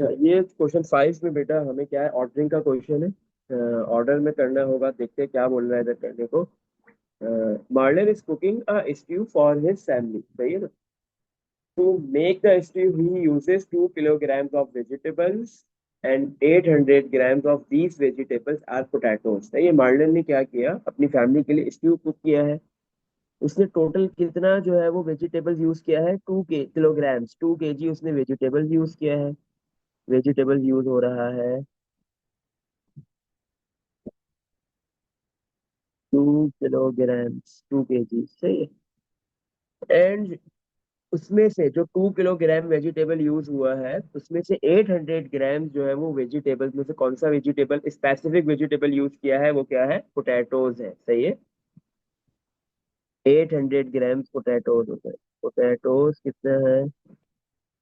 ये क्वेश्चन 5 में बेटा हमें क्या है, ऑर्डरिंग का क्वेश्चन है। ऑर्डर में करना होगा, देखते हैं क्या बोल रहा है इधर करने को। Marlon is cooking a stew for his family, सही है ना। To make the stew he uses 2 kilograms of vegetables and 800 grams of these vegetables are potatoes. सही है, मार्लन ने क्या किया, अपनी फैमिली के लिए स्ट्यू कुक किया है। उसने टोटल कितना जो है वो वेजिटेबल्स यूज किया है, 2 किलोग्राम्स, 2 kg उसने वेजिटेबल्स यूज किया है। वेजिटेबल यूज हो रहा है 2 kilograms, 2 kg, सही है। एंड उसमें से जो 2 किलोग्राम वेजिटेबल यूज हुआ है, उसमें से 800 ग्राम जो है वो वेजिटेबल्स में से कौन सा वेजिटेबल, स्पेसिफिक वेजिटेबल यूज किया है, वो क्या है, पोटैटोज है, सही है। 800 ग्राम पोटैटोज होता है। पोटैटोज कितना है,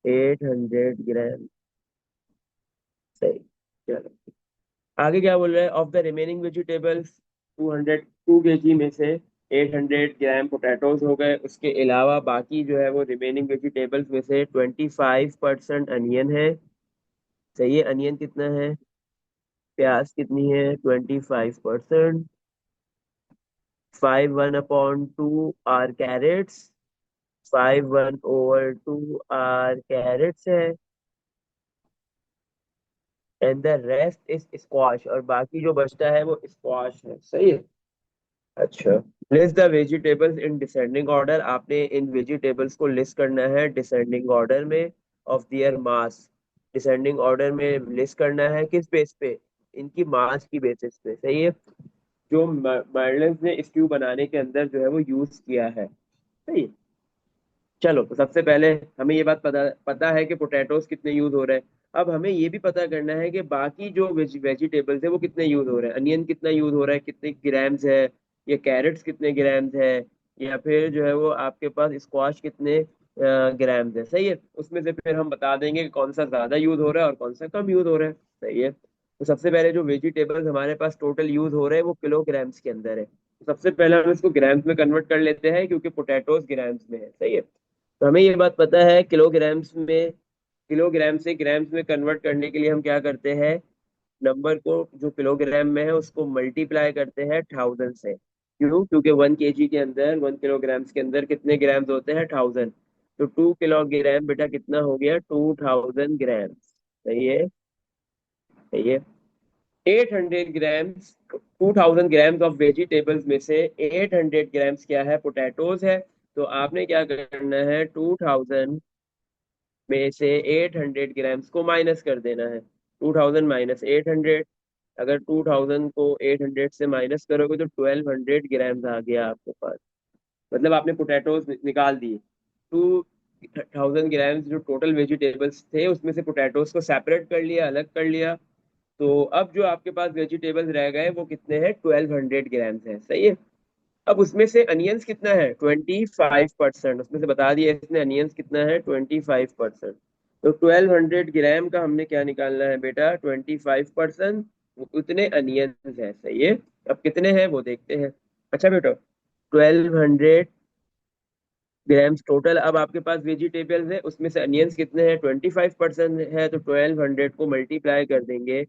800 ग्राम, सही। चलो आगे क्या बोल रहा है, of the remaining vegetables 202 kg में से 800 ग्राम पोटैटोज हो गए। उसके अलावा बाकी जो है वो रिमेनिंग वेजिटेबल्स में से 25% अनियन है, सही है। अनियन कितना है, प्याज कितनी है, 25%। 5 1/2 आर कैरेट्स, 5 1/2 आर कैरेट्स है। And the rest is squash, और बाकी जो बचता है वो स्क्वाश है, सही है। अच्छा, list the vegetables in descending order, आपने इन वेजिटेबल्स को लिस्ट करना है डिसेंडिंग ऑर्डर में, of their mass. Descending order में लिस्ट करना है किस बेस पे, इनकी मास की बेसिस पे, सही है। जो मर्लिन्स ने स्ट्यू बनाने के अंदर जो है वो यूज किया है, सही है। चलो तो सबसे पहले हमें ये बात पता पता है कि पोटैटोज कितने यूज हो रहे हैं। अब हमें ये भी पता करना है कि बाकी जो वेजिटेबल्स है वो कितने यूज हो रहे हैं। अनियन कितना यूज हो रहा है, कितने ग्राम्स है, या कैरेट्स कितने ग्राम्स है, या फिर जो है वो आपके पास स्क्वाश कितने ग्राम्स है, सही है। उसमें से फिर हम बता देंगे कि कौन सा ज्यादा यूज हो रहा है और कौन सा कम यूज हो रहा है, सही है। तो सबसे पहले जो वेजिटेबल्स हमारे पास टोटल यूज हो रहे हैं वो किलोग्राम्स के अंदर है। तो सबसे पहले हम इसको ग्राम्स में कन्वर्ट कर लेते हैं, क्योंकि पोटैटोज ग्राम्स में है, सही है। तो हमें ये बात पता है, किलोग्राम्स में, किलोग्राम से ग्राम्स में कन्वर्ट करने के लिए हम क्या करते हैं, नंबर को जो किलोग्राम में है उसको मल्टीप्लाई करते हैं 1000 से। क्यों, क्योंकि 1 kg के अंदर, 1 kilograms के अंदर कितने ग्राम्स होते हैं, 1000। तो 2 किलोग्राम बेटा कितना हो गया, 2000 ग्राम, सही है, सही है। 800 ग्राम्स, 2000 ग्राम्स ऑफ वेजिटेबल्स में से 800 ग्राम्स क्या है, पोटैटोज है। तो आपने क्या करना है, 2000 में से 800 ग्राम्स को माइनस कर देना है। 2000 - 800, अगर 2000 को 800 से माइनस करोगे तो 1200 ग्राम्स आ गया आपके पास। मतलब आपने पोटैटोज निकाल दिए। 2000 ग्राम्स जो टोटल वेजिटेबल्स थे उसमें से पोटैटोज को सेपरेट कर लिया, अलग कर लिया। तो अब जो आपके पास वेजिटेबल्स रह गए वो कितने हैं, 1200 ग्राम्स है, सही है। अब उसमें से अनियंस कितना है, 25%, उसमें से बता दिया इसने, अनियंस कितना है, 25%। तो 1200 ग्राम का हमने क्या निकालना है बेटा, 25%, उतने अनियंस है, सही है। अब कितने हैं वो देखते हैं। अच्छा बेटा, 1200 ग्राम्स टोटल अब आपके पास वेजिटेबल्स है, उसमें से अनियंस कितने हैं, 25% है। तो 1200 को मल्टीप्लाई कर देंगे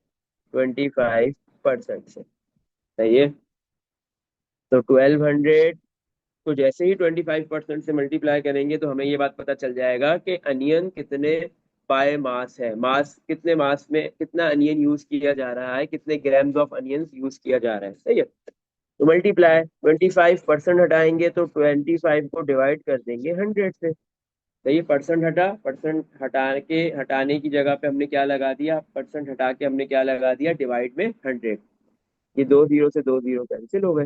25% से, सही है। तो 1200 तो जैसे ही 25% से मल्टीप्लाई करेंगे तो हमें ये बात पता चल जाएगा कि अनियन कितने बाय मास है, मास कितने, मास में कितना अनियन यूज किया जा रहा है, कितने ग्राम्स ऑफ अनियंस यूज किया जा रहा है, सही है। तो मल्टीप्लाई, 25% हटाएंगे तो 25 को डिवाइड कर देंगे 100 से। तो ये परसेंट हटा, परसेंट हटा के, हटाने की जगह पे हमने क्या लगा दिया, परसेंट हटा के हमने क्या लगा दिया, डिवाइड में 100। ये दो जीरो से दो जीरो कैंसिल हो गए।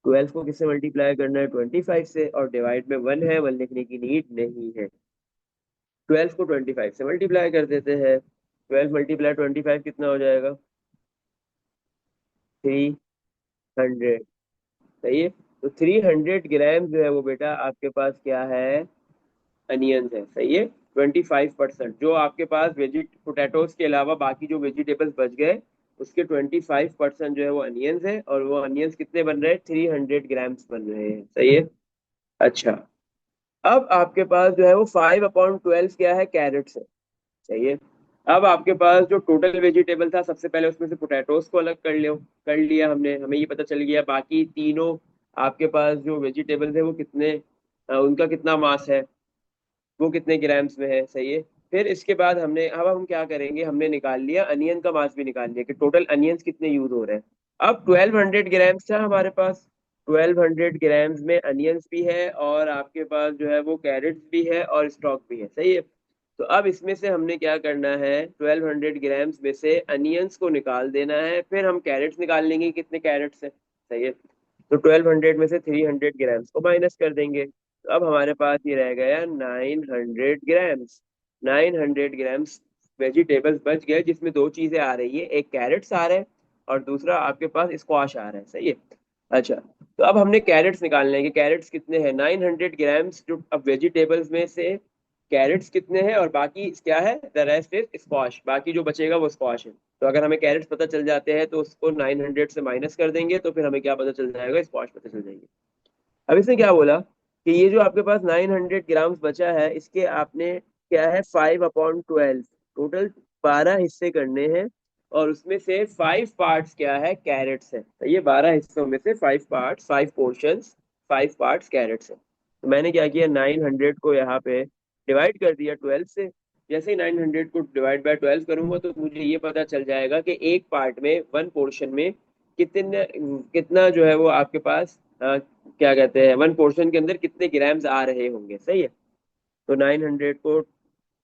12 को किससे मल्टीप्लाई करना है, 25 से, और डिवाइड में 1 है, 1 लिखने की नीड नहीं है। 12 को 25 से मल्टीप्लाई कर देते हैं। 12 × 25 कितना हो जाएगा, 300, सही है। तो 300 ग्राम जो है वो बेटा आपके पास क्या है, अनियंस है, सही है। 25%, जो आपके पास वेजिट पोटैटोज के अलावा बाकी जो वेजिटेबल्स बच गए उसके 25% जो है वो अनियंस है, और वो अनियंस कितने बन रहे हैं, 300 ग्राम्स बन रहे हैं, सही है। अच्छा, अब आपके पास जो है वो 5/12 क्या है, कैरेट्स है, सही है। अब आपके पास जो टोटल वेजिटेबल था, सबसे पहले उसमें से पोटैटोस को अलग कर लिया हमने, हमें ये पता चल गया बाकी तीनों आपके पास जो वेजिटेबल थे वो कितने, उनका कितना मास है, वो कितने ग्राम्स में है, सही है। फिर इसके बाद हमने, अब हम क्या करेंगे, हमने निकाल लिया अनियन का मास भी निकाल लिया कि टोटल अनियंस कितने यूज हो रहे हैं। अब 1200 ग्राम्स था हमारे पास, 1200 ग्राम्स में अनियंस भी है और आपके पास जो है वो कैरेट्स भी है और स्टॉक भी है, सही है। तो अब इसमें से हमने क्या करना है, 1200 ग्राम्स में से अनियंस को निकाल देना है, फिर हम कैरेट्स निकाल लेंगे कितने कैरेट्स है, सही है। तो 1200 में से 300 ग्राम्स को माइनस कर देंगे, तो अब हमारे पास ये रह गया 900 ग्राम्स। 900 ग्राम्स वेजिटेबल्स बच गए, जिसमें दो चीजें आ रही है, एक कैरेट्स आ रहे हैं और दूसरा आपके पास स्क्वाश आ रहा है, सही है। अच्छा, तो अब हमने कैरेट्स निकालने हैं कि कैरेट्स कितने हैं, 900 ग्राम्स जो अब वेजिटेबल्स में से कैरेट्स कितने हैं और बाकी क्या है, द रेस्ट इज स्क्वाश, बाकी जो बचेगा वो स्क्वाश है। तो अगर हमें कैरेट्स पता चल जाते हैं तो उसको 900 से माइनस कर देंगे, तो फिर हमें क्या पता चल जाएगा, स्क्वाश पता चल जाएंगे। अब इसने क्या बोला कि ये जो आपके पास 900 ग्राम्स बचा है, इसके आपने क्या है 5/12, टोटल 12 हिस्से करने हैं और उसमें से 5 पार्ट्स क्या है, कैरेट्स है। तो ये 12 हिस्सों में से 5 पार्ट्स, 5 पोर्शंस, 5 पार्ट्स कैरेट्स है। तो मैंने क्या किया, 900 को यहाँ पे डिवाइड कर दिया 12 से। जैसे ही 900 को डिवाइड बाय 12 करूंगा तो मुझे ये पता चल जाएगा कि एक पार्ट में, वन पोर्शन में कितने, कितना जो है वो आपके पास क्या कहते हैं, वन पोर्शन के अंदर कितने ग्राम्स आ रहे होंगे, सही है। तो 900 को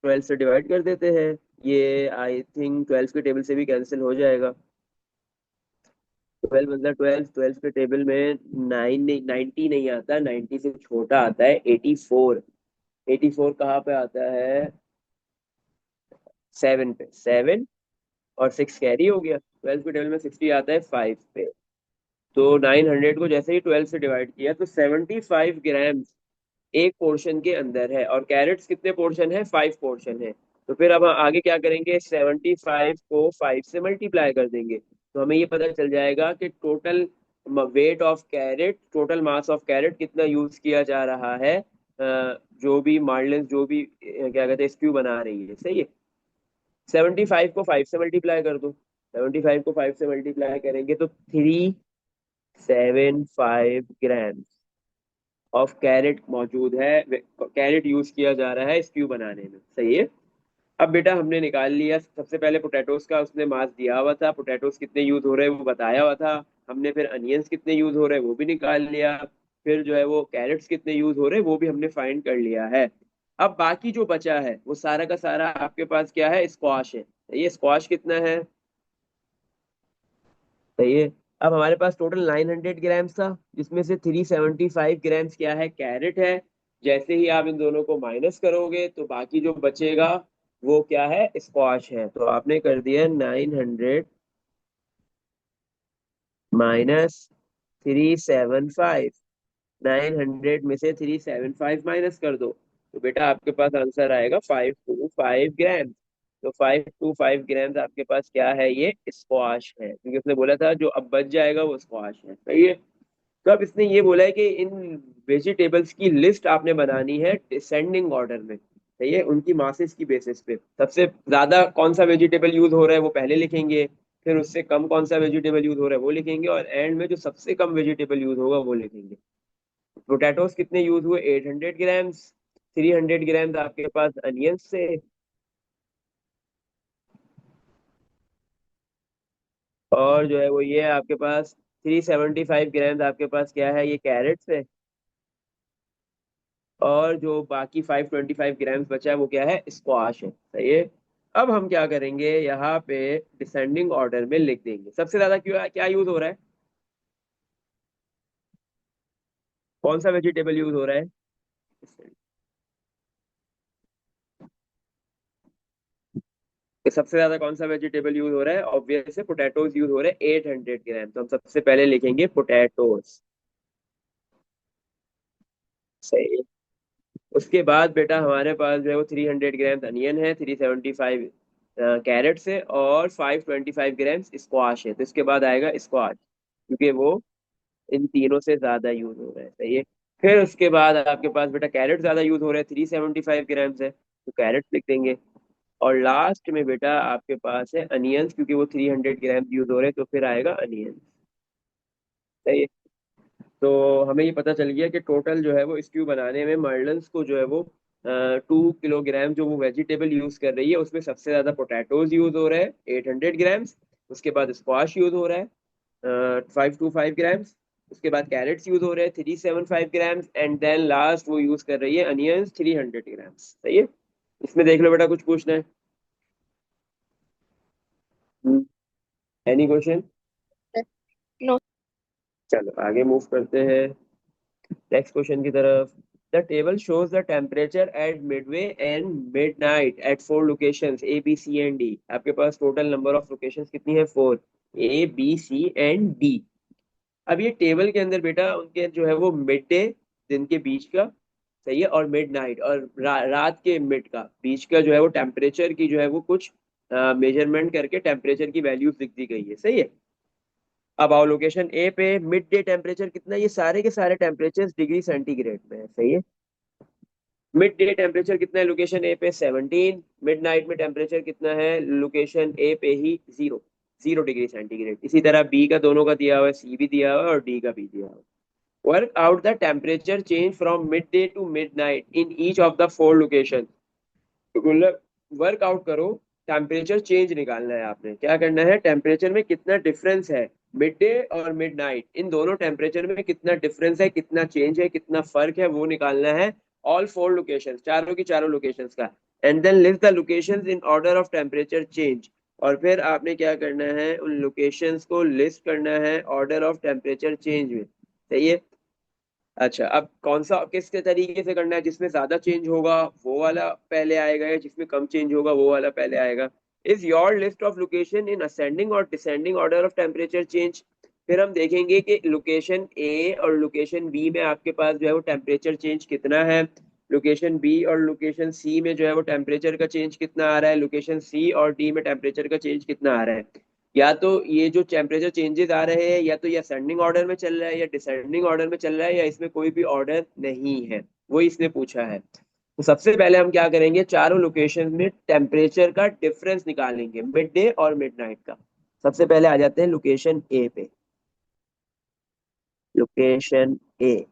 12 से डिवाइड कर देते हैं, ये आई थिंक 12 के टेबल से भी कैंसिल हो जाएगा। 12 मतलब 12, 12 के टेबल में 90 नहीं आता, 90 से छोटा आता है 84। 84 कहाँ पे आता है, 7 पे, 7 और 6 कैरी हो गया, 12 के टेबल में 60 आता है 5 पे। तो 900 को जैसे ही 12 से डिवाइड किया तो 75 ग्राम्स एक पोर्शन के अंदर है, और कैरेट्स कितने पोर्शन है, 5 पोर्शन है। तो फिर अब आगे क्या करेंगे, 75 को 5 से मल्टीप्लाई कर देंगे, तो हमें ये पता चल जाएगा कि total weight of carrot, total mass of carrot कितना यूज किया जा रहा है, जो भी मार्लिन, जो भी क्या कहते हैं स्क्यू बना रही है, सही है। 75 को 5 से मल्टीप्लाई कर दो, 75 को 5 से मल्टीप्लाई करेंगे तो 375 ग्राम ऑफ कैरेट मौजूद है, कैरेट यूज किया जा रहा है स्क्यू बनाने में, सही है। अब बेटा हमने निकाल लिया, सबसे पहले पोटैटोस का उसने मास दिया हुआ था, पोटैटोस कितने यूज हो रहे हैं वो बताया हुआ था हमने, फिर अनियंस कितने यूज हो रहे हैं वो भी निकाल लिया, फिर जो है वो कैरेट्स कितने यूज हो रहे हैं वो भी हमने फाइंड कर लिया है। अब बाकी जो बचा है वो सारा का सारा आपके पास क्या है, स्क्वाश है। ये स्क्वाश कितना है, सही है। अब हमारे पास टोटल 900 ग्राम्स था, जिसमें से 375 ग्राम्स क्या है, कैरेट है। जैसे ही आप इन दोनों को माइनस करोगे तो बाकी जो बचेगा वो क्या है, स्क्वाश है। तो आपने कर दिया 900 -375, 900 में से 375 माइनस कर दो, तो बेटा आपके पास आंसर आएगा 525 ग्राम। तो 525 ग्राम आपके पास क्या है, ये स्क्वाश है, क्योंकि उसने बोला था जो अब बच जाएगा वो स्क्वाश है, सही है। तो अब इसने ये बोला है कि इन वेजिटेबल्स की लिस्ट आपने बनानी है डिसेंडिंग ऑर्डर में, सही है, उनकी मासेस की बेसिस पे सबसे ज्यादा कौन सा वेजिटेबल यूज हो रहा है वो पहले लिखेंगे, फिर उससे कम कौन सा वेजिटेबल यूज हो रहा है वो लिखेंगे, और एंड में जो सबसे कम वेजिटेबल यूज होगा वो लिखेंगे। पोटैटोस कितने यूज हुए, 800 ग्राम्स, 300 ग्राम्स आपके पास अनियंस से, और जो है वो ये आपके पास 375 ग्राम्स आपके पास क्या है, ये कैरेट्स है, और जो बाकी 525 ग्राम्स बचा है वो क्या है, स्क्वाश है, सही है। अब हम क्या करेंगे, यहाँ पे डिसेंडिंग ऑर्डर में लिख देंगे सबसे ज्यादा क्यों क्या यूज हो रहा है, कौन सा वेजिटेबल यूज हो रहा है, कि सबसे ज्यादा कौन सा वेजिटेबल यूज हो रहा है, ऑब्वियस है पोटैटोज यूज हो रहे हैं 800 ग्राम, तो हम सबसे पहले लिखेंगे पोटैटोज, सही है। उसके बाद बेटा हमारे पास जो है वो 300 ग्राम अनियन है, 375 कैरेट्स है, और 525 ग्राम स्क्वाश है, तो इसके बाद आएगा स्क्वाश, क्योंकि वो इन तीनों से ज्यादा यूज हो रहा है, सही है। फिर उसके बाद आपके पास बेटा कैरेट ज्यादा यूज हो रहा है, 375 ग्राम्स है, तो कैरेट लिख देंगे। और लास्ट में बेटा आपके पास है अनियंस, क्योंकि वो 300 ग्राम यूज हो रहे हैं तो फिर आएगा अनियंस। सही है। तो हमें ये पता चल गया कि टोटल जो है वो स्ट्यू बनाने में मर्लन्स को जो है वो 2 किलोग्राम जो वो वेजिटेबल यूज कर रही है, उसमें सबसे ज्यादा पोटैटोज यूज हो रहे हैं 800 ग्राम्स। उसके बाद स्क्वाश यूज हो रहा है 525 ग्राम्स। उसके बाद कैरेट्स यूज हो रहे हैं 375 ग्राम्स, एंड देन लास्ट वो यूज कर रही है अनियंस 300 ग्राम्स। सही है। इसमें देख लो बेटा, कुछ पूछना है? Any question? नो। चलो आगे मूव करते हैं नेक्स्ट क्वेश्चन की तरफ। The table shows the temperature at midday and midnight at 4 locations A B C and D. आपके पास टोटल नंबर ऑफ लोकेशंस कितनी है? 4। A B C and D. अब ये टेबल के अंदर बेटा उनके जो है वो मिड डे, दिन के बीच का, सही है, और मिड नाइट और रात के मिड का बीच का जो है वो टेम्परेचर की जो है वो कुछ मेजरमेंट करके टेम्परेचर की वैल्यूज लिख दी गई है। सही है। अब आओ लोकेशन ए पे मिड डे टेम्परेचर कितना है? ये सारे के सारे टेम्परेचर डिग्री सेंटीग्रेड में है। सही है। मिड डे टेम्परेचर कितना है लोकेशन ए पे? 17। मिड नाइट में टेम्परेचर कितना है लोकेशन ए पे ही? 0। 0 डिग्री सेंटीग्रेड। इसी तरह बी का दोनों का दिया हुआ है, सी भी दिया हुआ है और डी का भी दिया हुआ है। Work out the temperature change from mid day to mid night in each of the 4 location. मतलब वर्क आउट करो, टेम्परेचर चेंज निकालना है। आपने क्या करना है? टेम्परेचर में कितना डिफरेंस है मिड डे और मिड नाइट, इन दोनों टेम्परेचर में कितना डिफरेंस है, कितना चेंज है, कितना फर्क है, वो निकालना है। ऑल 4 लोकेशन, चारों की चारों लोकेशन का। And then list the location in order of temperature change. और फिर आपने क्या करना है? उन लोकेशंस को लिस्ट करना है ऑर्डर ऑफ टेम्परेचर चेंज में। सही है। अच्छा, अब कौन सा किस तरीके से करना है? जिसमें ज्यादा चेंज होगा वो वाला पहले आएगा, या जिसमें कम चेंज होगा वो वाला पहले आएगा? Is your list of location in ascending और descending order of temperature change. फिर हम देखेंगे कि लोकेशन ए और लोकेशन बी में आपके पास जो है वो टेम्परेचर चेंज कितना है। लोकेशन बी और लोकेशन सी में जो है वो टेम्परेचर का चेंज कितना आ रहा है। लोकेशन सी और डी में टेम्परेचर का चेंज कितना आ रहा है। या तो ये जो टेम्परेचर चेंजेस आ रहे हैं, या तो ये असेंडिंग ऑर्डर में चल रहा है या डिसेंडिंग ऑर्डर में चल रहा है, या इसमें कोई भी ऑर्डर नहीं है। वो इसने पूछा है। तो सबसे पहले हम क्या करेंगे? चारों लोकेशन में टेम्परेचर का डिफरेंस निकालेंगे, मिड डे और मिड नाइट का। सबसे पहले आ जाते हैं लोकेशन ए पे। लोकेशन ए।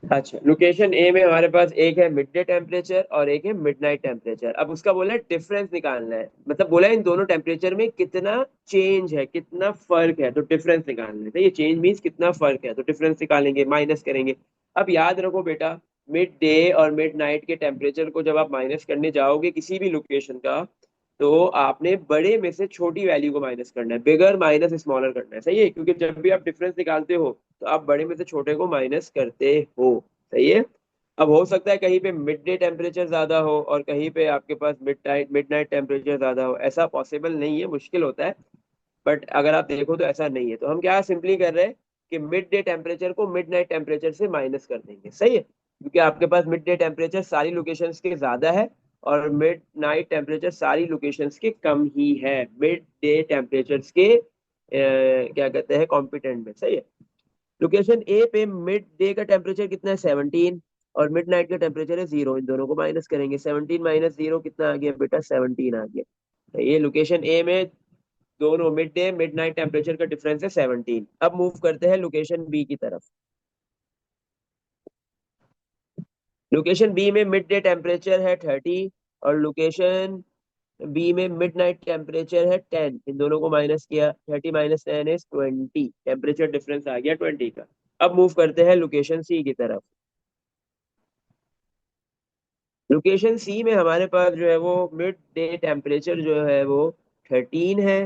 अच्छा, लोकेशन ए में हमारे पास एक है मिड डे टेम्परेचर और एक है मिड नाइट टेम्परेचर। अब उसका बोला है डिफरेंस निकालना है, मतलब बोला है इन दोनों टेम्परेचर में कितना चेंज है, कितना फर्क है, तो डिफरेंस निकालना है। तो ये चेंज मीन्स कितना फर्क है, तो डिफरेंस निकालेंगे, माइनस करेंगे। अब याद रखो बेटा, मिड डे और मिड नाइट के टेम्परेचर को जब आप माइनस करने जाओगे किसी भी लोकेशन का, तो आपने बड़े में से छोटी वैल्यू को माइनस करना है, बिगर माइनस स्मॉलर करना है। सही है, क्योंकि जब भी आप डिफरेंस निकालते हो तो आप बड़े में से छोटे को माइनस करते हो। सही है। अब हो सकता है कहीं पे मिड डे टेम्परेचर ज्यादा हो और कहीं पे आपके पास मिड नाइट टेम्परेचर ज्यादा हो, ऐसा पॉसिबल नहीं है, मुश्किल होता है। बट अगर आप देखो तो ऐसा नहीं है। तो हम क्या सिंपली कर रहे हैं कि मिड डे टेम्परेचर को मिड नाइट टेम्परेचर से माइनस कर देंगे। सही है, क्योंकि आपके पास मिड डे टेम्परेचर सारी लोकेशंस के ज्यादा है और मिड नाइट टेम्परेचर सारी लोकेशंस के कम ही है, मिड डे टेम्परेचर के क्या कहते हैं कॉम्पिटेंट में। सही है। लोकेशन ए पे मिड डे का टेम्परेचर कितना है? 17। और मिड नाइट का टेम्परेचर है 0। इन दोनों को माइनस करेंगे, 17 माइनस 0 कितना आ गया बेटा? 17 आ गया। तो ये लोकेशन ए में दोनों mid day mid night temperature का डिफरेंस है 17। अब मूव करते हैं लोकेशन बी की तरफ। लोकेशन बी में मिड डे टेम्परेचर है 30 और लोकेशन बी में मिड नाइट टेम्परेचर है 10। इन दोनों को माइनस किया, 30 माइनस 10 इज 20। टेम्परेचर डिफरेंस आ गया 20 का। अब मूव करते हैं लोकेशन सी की तरफ। लोकेशन सी में हमारे पास जो है वो मिड डे टेम्परेचर जो है वो 13 है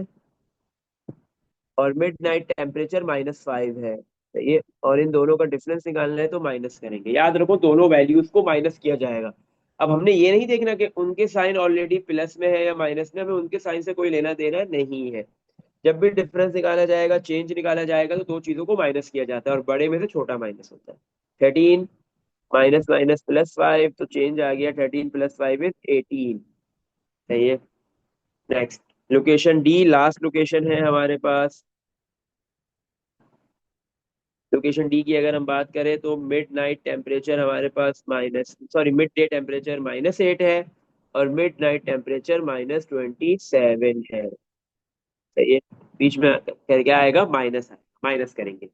और मिड नाइट टेम्परेचर -5 है। तो ये और इन दोनों का डिफरेंस निकालना है तो माइनस करेंगे। याद रखो दोनों वैल्यूज को माइनस किया जाएगा। अब हमने ये नहीं देखना कि उनके साइन ऑलरेडी प्लस में है या माइनस में, हमें उनके साइन से कोई लेना देना नहीं है। जब भी डिफरेंस निकाला जाएगा, चेंज निकाला जाएगा, तो दो चीजों को माइनस किया जाता है और बड़े में से छोटा माइनस होता है। 13 माइनस माइनस +5, तो चेंज आ गया 13 + 5 इज 18। सही है। Next location D, last location है हमारे पास। लोकेशन डी की अगर हम बात करें तो मिड नाइट टेम्परेचर हमारे पास मिड डे टेम्परेचर -8 है, और मिड नाइट टेम्परेचर -27 है। सही है। बीच में क्या आएगा, माइनस आएगा, माइनस करेंगे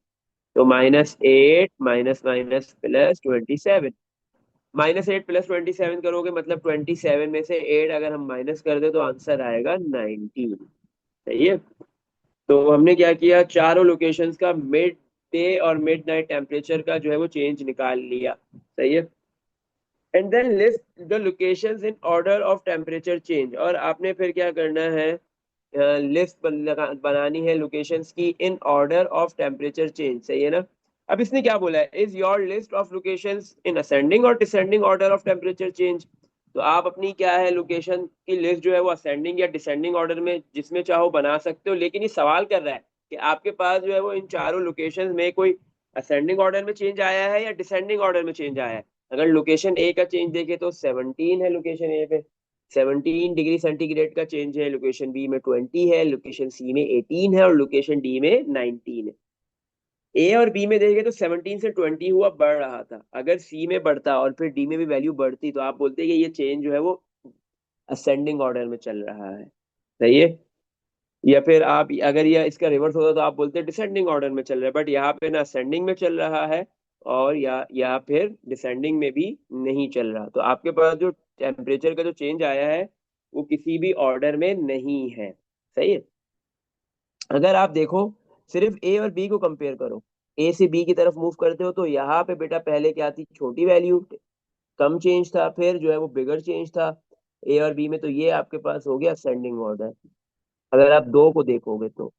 तो -8 माइनस माइनस +27। -8 + 27 करोगे मतलब 27 में से 8 अगर हम माइनस कर दे तो आंसर आएगा 19। सही है। तो हमने क्या किया, चारों लोकेशंस का मिड डे और मिड नाइट टेम्परेचर का जो है वो चेंज निकाल लिया। सही है। And then list the locations in order of temperature change, और आपने फिर क्या करना है, लिस्ट बनानी है लोकेशंस की in order of temperature change. सही है ना। अब इसने क्या बोला है, is your list of locations in ascending और descending order of temperature change. तो आप अपनी क्या है लोकेशन की लिस्ट जो है वो असेंडिंग या डिसेंडिंग ऑर्डर में जिसमें चाहो बना सकते हो, लेकिन ये सवाल कर रहा है कि आपके पास जो है वो इन चारों लोकेशंस में कोई असेंडिंग ऑर्डर में चेंज आया है या डिसेंडिंग ऑर्डर में चेंज आया है। अगर लोकेशन ए का चेंज देखे तो 17 है लोकेशन ए पे, 17 डिग्री सेंटीग्रेड का चेंज है, लोकेशन बी में 20 है, लोकेशन सी में 18 है, और लोकेशन डी में 19 है। ए और बी में देखेंगे तो 17 से 20 हुआ, बढ़ रहा था। अगर सी में बढ़ता और फिर डी में भी वैल्यू बढ़ती तो आप बोलते कि ये चेंज जो है वो असेंडिंग ऑर्डर में चल रहा है। सही है। या फिर आप अगर ये इसका रिवर्स होता तो आप बोलते डिसेंडिंग ऑर्डर में चल रहा है, बट यहाँ पे ना असेंडिंग में चल रहा है और या फिर डिसेंडिंग में भी नहीं चल रहा। तो आपके पास जो टेम्परेचर का जो चेंज आया है वो किसी भी ऑर्डर में नहीं है। सही है। अगर आप देखो, सिर्फ ए और बी को कंपेयर करो, ए से बी की तरफ मूव करते हो तो यहाँ पे बेटा पहले क्या थी, छोटी वैल्यू, कम चेंज था, फिर जो है वो बिगर चेंज था ए और बी में। तो ये आपके पास हो गया असेंडिंग ऑर्डर, अगर आप दो को देखोगे तो।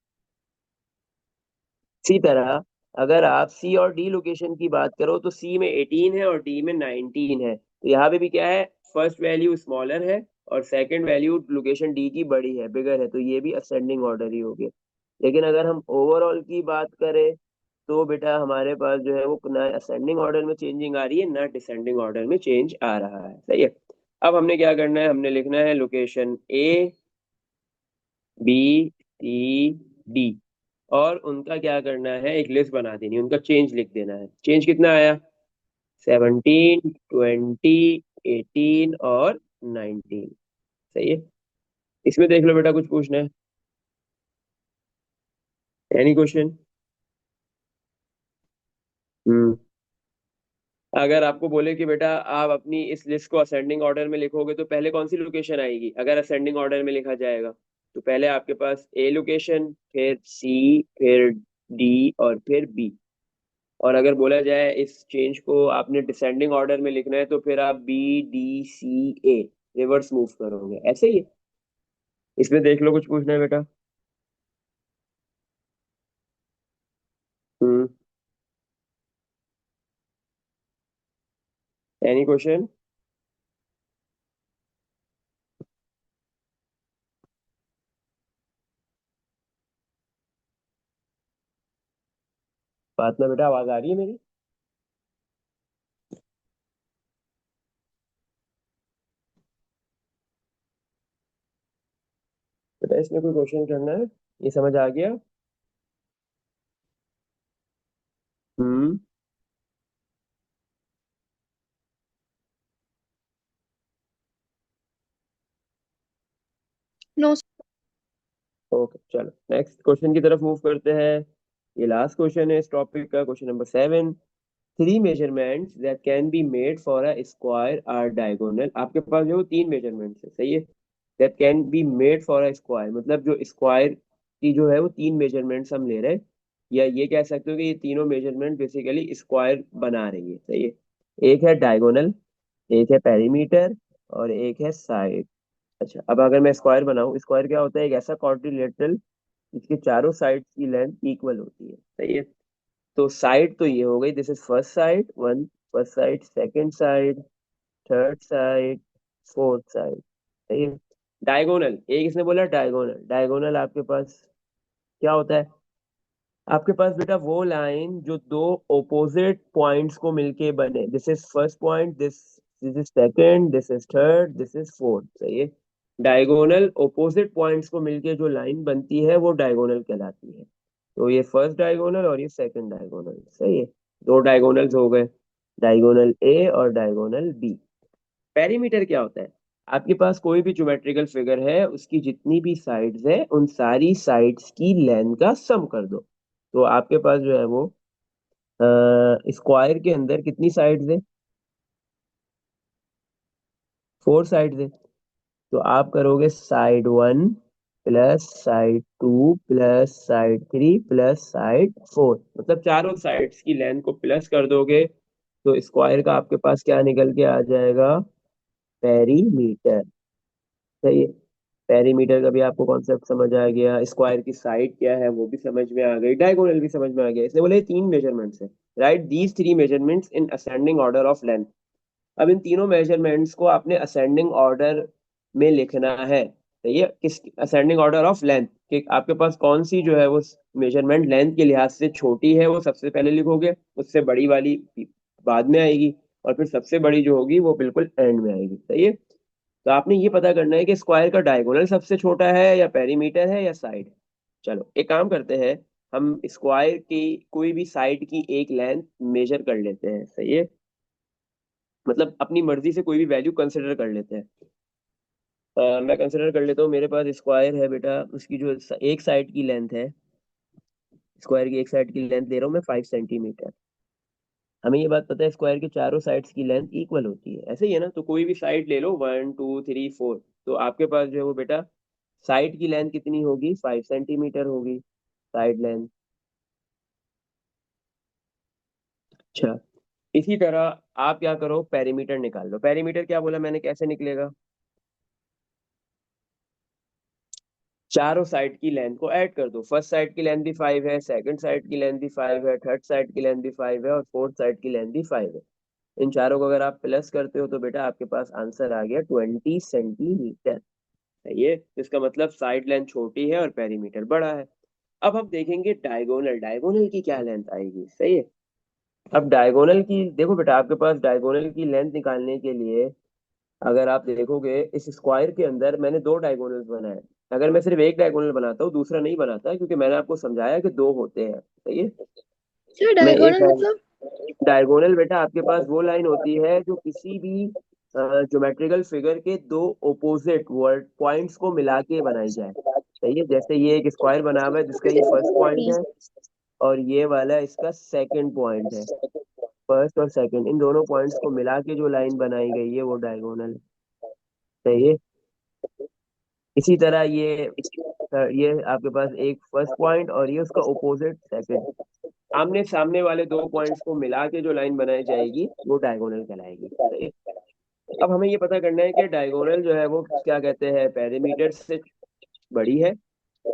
इसी तरह अगर आप सी और डी लोकेशन की बात करो तो सी में 18 है और डी में 19 है, तो यहाँ पे भी क्या है, फर्स्ट वैल्यू स्मॉलर है और सेकंड वैल्यू लोकेशन डी की बड़ी है, बिगर है, तो ये भी असेंडिंग ऑर्डर ही हो गया। लेकिन अगर हम ओवरऑल की बात करें तो बेटा हमारे पास जो है वो ना असेंडिंग ऑर्डर में चेंजिंग आ रही है ना डिसेंडिंग ऑर्डर में चेंज आ रहा है। सही है। अब हमने क्या करना है, हमने लिखना है लोकेशन ए, बी, सी, डी, और उनका क्या करना है, एक लिस्ट बना देनी है, उनका चेंज लिख देना है। चेंज कितना आया, 17, 20, 18 और 19। सही है। इसमें देख लो बेटा, कुछ पूछना है, एनी क्वेश्चन। हम्म। अगर आपको बोले कि बेटा आप अपनी इस लिस्ट को असेंडिंग ऑर्डर में लिखोगे तो पहले कौन सी लोकेशन आएगी, अगर असेंडिंग ऑर्डर में लिखा जाएगा तो पहले आपके पास ए लोकेशन, फिर सी, फिर डी और फिर बी। और अगर बोला जाए इस चेंज को आपने डिसेंडिंग ऑर्डर में लिखना है तो फिर आप बी, डी, सी, ए रिवर्स मूव करोगे, ऐसे ही है। इसमें देख लो, कुछ पूछना है बेटा। हम्म। Any question. बात में बेटा आवाज आ रही है मेरी। बेटा इसमें कोई क्वेश्चन करना है, ये समझ आ गया। हम्म। नो। ओके चलो नेक्स्ट क्वेश्चन की तरफ मूव करते हैं। ये लास्ट क्वेश्चन है इस टॉपिक का, question number 7। Three measurements that can be made for a square are diagonal. आपके पास जो तीन मेजरमेंट्स है, सही है, that can be made for a square, मतलब जो स्क्वायर की जो है वो तीन मेजरमेंट्स हम ले रहे हैं, या ये कह सकते हो कि ये तीनों मेजरमेंट बेसिकली स्क्वायर बना रही है। सही है। एक है डायगोनल, एक है पेरीमीटर, और एक है साइड। अच्छा, अब अगर मैं स्क्वायर बनाऊं, स्क्वायर क्या होता है, एक ऐसा क्वाड्रिलेटरल जिसके चारों साइड की लेंथ इक्वल होती है। सही है। तो साइड तो ये हो गई, this is first side one, first side, second side, third side, fourth side. सही है। डायगोनल, एक इसने बोला डायगोनल, डायगोनल आपके पास क्या होता है, आपके पास बेटा वो लाइन जो दो ओपोजिट पॉइंट्स को मिलके बने, this is first point, this this is second, this is third, this is fourth. सही है। डायगोनल ओपोजिट पॉइंट्स को मिलके जो लाइन बनती है वो डायगोनल कहलाती है। तो ये फर्स्ट डायगोनल और ये सेकंड डायगोनल, सही है। दो डायगोनल्स हो गए, डायगोनल ए और डायगोनल बी। पेरीमीटर क्या होता है? आपके पास कोई भी ज्योमेट्रिकल फिगर है, उसकी जितनी भी साइड्स है उन सारी साइड्स की लेंथ का सम कर दो। तो आपके पास जो है वो स्क्वायर के अंदर कितनी साइड्स है? फोर साइड्स है। तो आप करोगे side one plus side two plus side three plus side four, मतलब चारों साइड्स की लेंथ को प्लस कर दोगे तो स्क्वायर का आपके पास क्या निकल के आ जाएगा? पेरीमीटर। सही है। पेरीमीटर का भी आपको कॉन्सेप्ट समझ आ गया, स्क्वायर की साइड क्या है वो भी समझ में आ गई, डायगोनल भी समझ में आ गया। इसने बोले तीन मेजरमेंट्स है, right these three measurements in ascending order of length. अब इन तीनों मेजरमेंट्स को आपने असेंडिंग ऑर्डर में लिखना है। तो ये किस असेंडिंग ऑर्डर ऑफ लेंथ कि आपके पास कौन सी जो है वो मेजरमेंट लेंथ के लिहाज से छोटी है वो सबसे पहले लिखोगे, उससे बड़ी वाली बाद में आएगी, और फिर सबसे बड़ी जो होगी वो बिल्कुल एंड में आएगी। सही है। तो आपने ये पता करना है कि स्क्वायर का डायगोनल सबसे छोटा है या पेरीमीटर है या साइड। चलो एक काम करते हैं, हम स्क्वायर की कोई भी साइड की एक लेंथ मेजर कर लेते हैं। सही है। मतलब अपनी मर्जी से कोई भी वैल्यू कंसिडर कर लेते हैं। मैं कंसिडर कर लेता हूँ, मेरे पास स्क्वायर है बेटा, उसकी जो एक साइड की लेंथ है, स्क्वायर की एक साइड की लेंथ ले रहा हूँ मैं 5 सेंटीमीटर। हमें ये बात पता है स्क्वायर के चारों साइड्स की लेंथ इक्वल होती है, ऐसे ही है ना? तो कोई भी साइड ले लो, 1 2 3 4, तो आपके पास जो है वो बेटा साइड की लेंथ कितनी होगी? 5 सेंटीमीटर होगी साइड लेंथ। अच्छा, इसी तरह आप क्या करो, पेरीमीटर निकाल लो। पेरीमीटर क्या बोला मैंने, कैसे निकलेगा? चारों साइड की लेंथ को ऐड कर दो। फर्स्ट साइड की लेंथ भी 5 है, सेकंड साइड की लेंथ भी 5 है, थर्ड साइड की लेंथ भी 5 है और फोर्थ साइड की लेंथ भी 5 है। इन चारों को अगर आप प्लस करते हो तो बेटा आपके पास आंसर आ गया 20 सेंटीमीटर। है ये, इसका मतलब साइड लेंथ छोटी है और पेरीमीटर बड़ा है। अब हम देखेंगे डायगोनल, डायगोनल की क्या लेंथ आएगी। सही है। अब डायगोनल की देखो बेटा, आपके पास डायगोनल की लेंथ निकालने के लिए अगर आप देखोगे इस स्क्वायर के अंदर मैंने दो डायगोनल्स बनाए। अगर मैं सिर्फ एक डायगोनल बनाता हूँ दूसरा नहीं बनाता, क्योंकि मैंने आपको समझाया कि दो होते हैं। सही है। सर मैं एक डायगोनल मतलब? डायगोनल बेटा आपके पास वो लाइन होती है जो किसी भी ज्योमेट्रिकल फिगर के दो ओपोजिट वर्ड पॉइंट्स को मिला के बनाई जाए। सही है। जैसे ये एक स्क्वायर बना हुआ है जिसका ये फर्स्ट पॉइंट है और ये वाला इसका सेकंड पॉइंट है। फर्स्ट और सेकंड इन दोनों पॉइंट्स को मिला के जो लाइन बनाई गई है वो डायगोनल। सही है। इसी तरह ये आपके पास एक फर्स्ट पॉइंट और ये उसका ओपोजिट सेकंड, आमने सामने वाले दो पॉइंट्स को मिला के जो लाइन बनाई जाएगी वो डायगोनल कहलाएगी। सही है? अब हमें ये पता करना है कि डायगोनल जो है वो क्या कहते हैं, पेरीमीटर से बड़ी है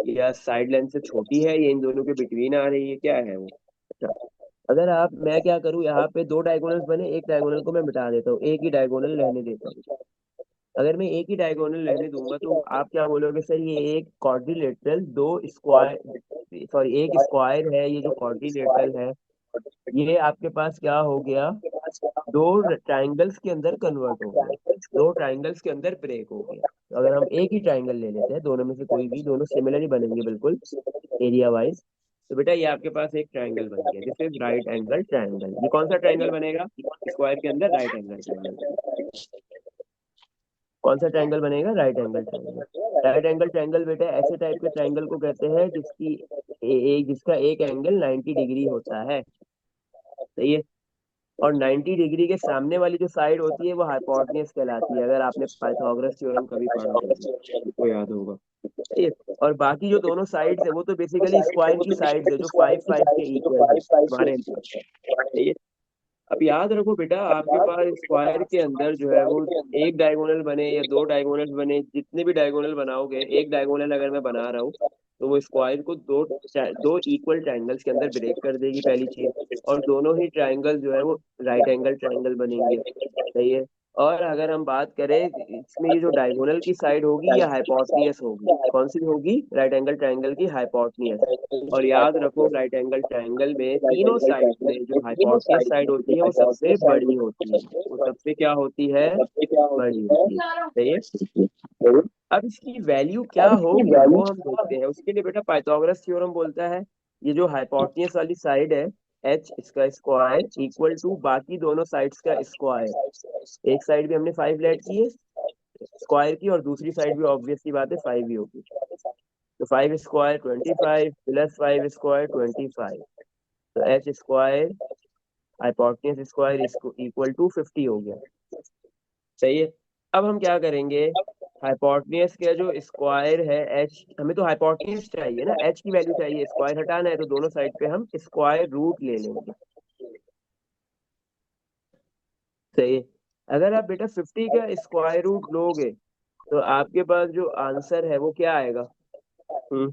या साइड लेंथ से छोटी है, या इन दोनों के बिटवीन आ रही है, क्या है वो। अच्छा, अगर आप मैं क्या करूँ, यहाँ पे दो डायगोनल्स बने, एक डायगोनल को मैं मिटा देता हूँ, एक ही डायगोनल रहने देता हूँ। अगर मैं एक ही डायगोनल रहने दूंगा तो आप क्या बोलोगे, सर ये एक क्वाड्रिलेटरल दो स्क्वायर, सॉरी एक स्क्वायर है, ये जो क्वाड्रिलेटरल है ये आपके पास क्या हो गया, दो ट्राइंगल्स के अंदर कन्वर्ट हो गया, दो ट्राइंगल्स के अंदर ब्रेक हो गया। तो अगर हम एक ही ट्राइंगल ले लेते हैं, दोनों में से कोई भी, दोनों सिमिलर ही बनेंगे बिल्कुल एरिया वाइज, तो बेटा ये आपके पास एक ट्राइंगल बन गया, this is right angle triangle. ये कौन सा ट्राइंगल बनेगा? स्क्वायर के अंदर राइट एंगल ट्राइंगल। कौन सा ट्रायंगल बनेगा? Right angle triangle. Right angle triangle बेटा ऐसे टाइप के ट्रायंगल को कहते हैं जिसका एक एंगल 90 डिग्री होता है। सही है। और 90 डिग्री के सामने वाली जो साइड होती है वो हाइपोटेन्यूज कहलाती है, अगर आपने पाइथागोरस थ्योरम कभी पढ़ा हो तो आपको याद होगा। सही है। और बाकी जो दोनों साइड्स है वो तो बेसिकली स्क्वायर की साइड्स है जो 5 5 के इक्वल है हमारे लिए। सही है। अब याद रखो बेटा, आपके पास स्क्वायर के अंदर जो है वो एक डायगोनल बने या दो डायगोनल बने, जितने भी डायगोनल बनाओगे, एक डायगोनल अगर मैं बना रहा हूँ तो वो स्क्वायर को दो इक्वल ट्रायंगल्स के अंदर ब्रेक कर देगी, पहली चीज। और दोनों ही ट्रायंगल जो है वो राइट एंगल ट्रायंगल बनेंगे। सही है। और अगर हम बात करें इसमें, ये जो डायगोनल की साइड होगी या हाइपोटेनियस होगी, कौन सी होगी? राइट एंगल ट्रायंगल की हाइपोटेनियस। और याद रखो राइट एंगल ट्रायंगल में तीनों साइड में जो हाइपोटेन्यूज साइड होती है वो सबसे बड़ी होती है, वो सबसे क्या होती है? बड़ी होती है। सही है। अब इसकी वैल्यू क्या होगी वो हम देखते हैं। उसके लिए बेटा पाइथागोरस थ्योरम बोलता है ये जो हाइपोटेन्यूस वाली साइड है एच, इसका स्क्वायर इक्वल टू बाकी दोनों साइड्स का स्क्वायर। एक साइड भी हमने 5 लेट की है स्क्वायर की, और दूसरी साइड भी ऑब्वियस सी बात है 5 ही होगी। तो 5 स्क्वायर 25 प्लस 5 स्क्वायर 25, तो एच स्क्वायर हाइपोटेन्यूस स्क्वायर इसको इक्वल टू 50 हो गया। सही है। अब हम क्या करेंगे, हाइपोटेन्यूस का जो स्क्वायर है एच, हमें तो हाइपोटेन्यूस चाहिए ना, एच की वैल्यू चाहिए, स्क्वायर हटाना है, तो दोनों साइड पे हम स्क्वायर रूट ले लेंगे। सही है। अगर आप बेटा 50 का स्क्वायर रूट लोगे तो आपके पास जो आंसर है वो क्या आएगा। हम्म।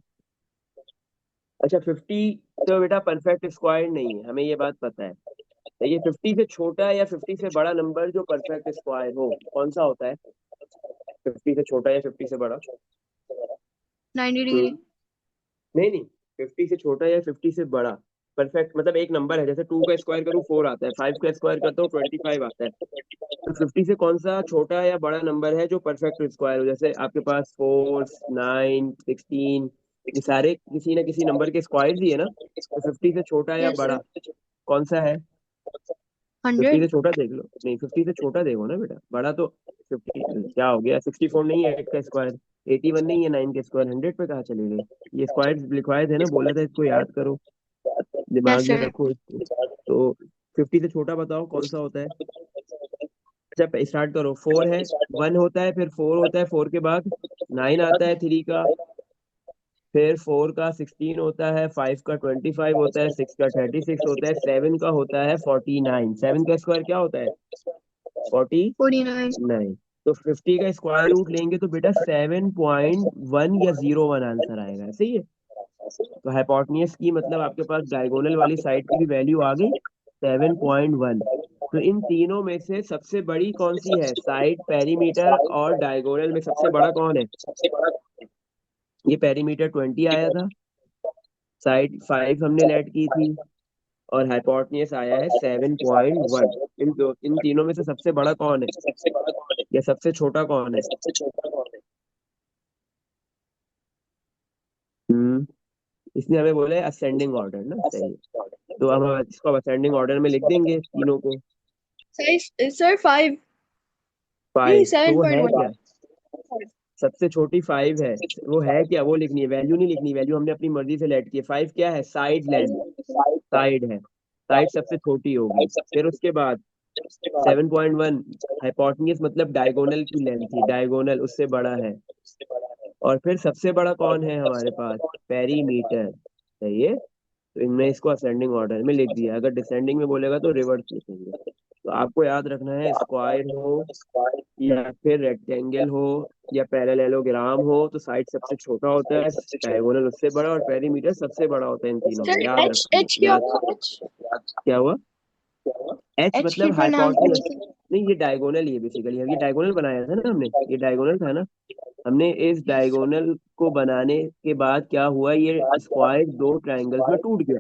अच्छा 50 तो बेटा परफेक्ट स्क्वायर नहीं है, हमें ये बात पता है। तो ये 50 से छोटा या 50 से बड़ा नंबर जो परफेक्ट स्क्वायर हो कौन सा होता है, 50 से छोटा या 50 से बड़ा। 90 डिग्री। नहीं नहीं, 50 से छोटा या 50 से बड़ा परफेक्ट मतलब एक नंबर है, जैसे 2 का स्क्वायर करूँ 4 आता है, 5 का स्क्वायर करता हूँ 25 आता है। तो 50 से कौन सा छोटा या बड़ा नंबर है जो परफेक्ट स्क्वायर हो, जैसे आपके पास 4 9 16, ये सारे किसी ना किसी नंबर के स्क्वायर ही है ना, तो 50 से छोटा या यस बड़ा सर। कौन सा है। 50 100। से छोटा देख लो, नहीं 50 से छोटा देखो ना बेटा, बड़ा तो 50 क्या हो गया, 64 नहीं है 8 का स्क्वायर, 81 नहीं है 9 का स्क्वायर, 100 पे कहाँ चले गए। ये स्क्वायर लिखवाए थे ना, बोला था इसको याद करो, यस दिमाग में सर। रखो इसको। तो 50 से छोटा बताओ कौन सा होता है। अच्छा स्टार्ट करो, 4 है, 1 होता है, फिर 4 होता है, 4 के बाद 9 आता है 3 का, फिर 4 का 16 होता है, 5 का 25 होता है, 6 का 36 होता है, 7 का होता है 49, 7 का स्क्वायर क्या होता है 49। 49। तो 50 का स्क्वायर रूट लेंगे तो बेटा 7.1 या 01 आंसर आएगा, सही है। तो हाइपोटेन्यूस की मतलब आपके पास डायगोनल वाली साइड की भी वैल्यू आ गई 7.1। तो इन तीनों में से सबसे बड़ी कौन सी है, साइड पेरीमीटर और डायगोनल में सबसे बड़ा कौन है। ये पेरीमीटर 20 आया था, साइड 5 हमने लेट की थी, और हाइपोटेन्यूस आया है 7.1। इन तीनों में से सबसे बड़ा कौन है या सबसे छोटा कौन है। हम्म। इसने हमें बोला है असेंडिंग ऑर्डर ना, सही है। तो हम इसको असेंडिंग ऑर्डर में लिख देंगे तीनों को। Sir sir 5। नहीं, 5 तो सेवन वो पॉइंट है वन क्या, सबसे छोटी 5 है, वो है क्या वो लिखनी है, वैल्यू नहीं लिखनी, वैल्यू हमने अपनी मर्जी से लेट की है। 5 क्या है, साइड लेंथ, साइड है, साइड सबसे छोटी होगी। फिर उसके बाद 7.1 हाइपोटेन्यूस मतलब डायगोनल की लेंथ थी, डायगोनल उससे बड़ा है। और फिर सबसे बड़ा कौन है हमारे पास, पेरीमीटर, सही है। तो इनमें इसको असेंडिंग ऑर्डर में लिख दिया, अगर डिसेंडिंग में बोलेगा तो रिवर्स लिखेंगे। तो आपको याद रखना है, स्क्वायर हो या फिर रेक्टेंगल हो या पैरेललोग्राम हो, तो साइड सबसे छोटा होता है, डायगोनल उससे बड़ा, और पेरीमीटर सबसे बड़ा होता है इन तीनों में, सर याद एच रखना, एच क्या याद। होगा? एच। क्या हुआ, एच एच की मतलब हाइपोटेन्यूस, प्रोनाउंसिएशन। नहीं ये डायगोनल ही है बेसिकली, ये डायगोनल बनाया था ना हमने, ये डायगोनल था ना। हमने इस यस। डायगोनल को बनाने के बाद क्या हुआ, ये स्क्वायर दो ट्रायंगल्स में टूट गया,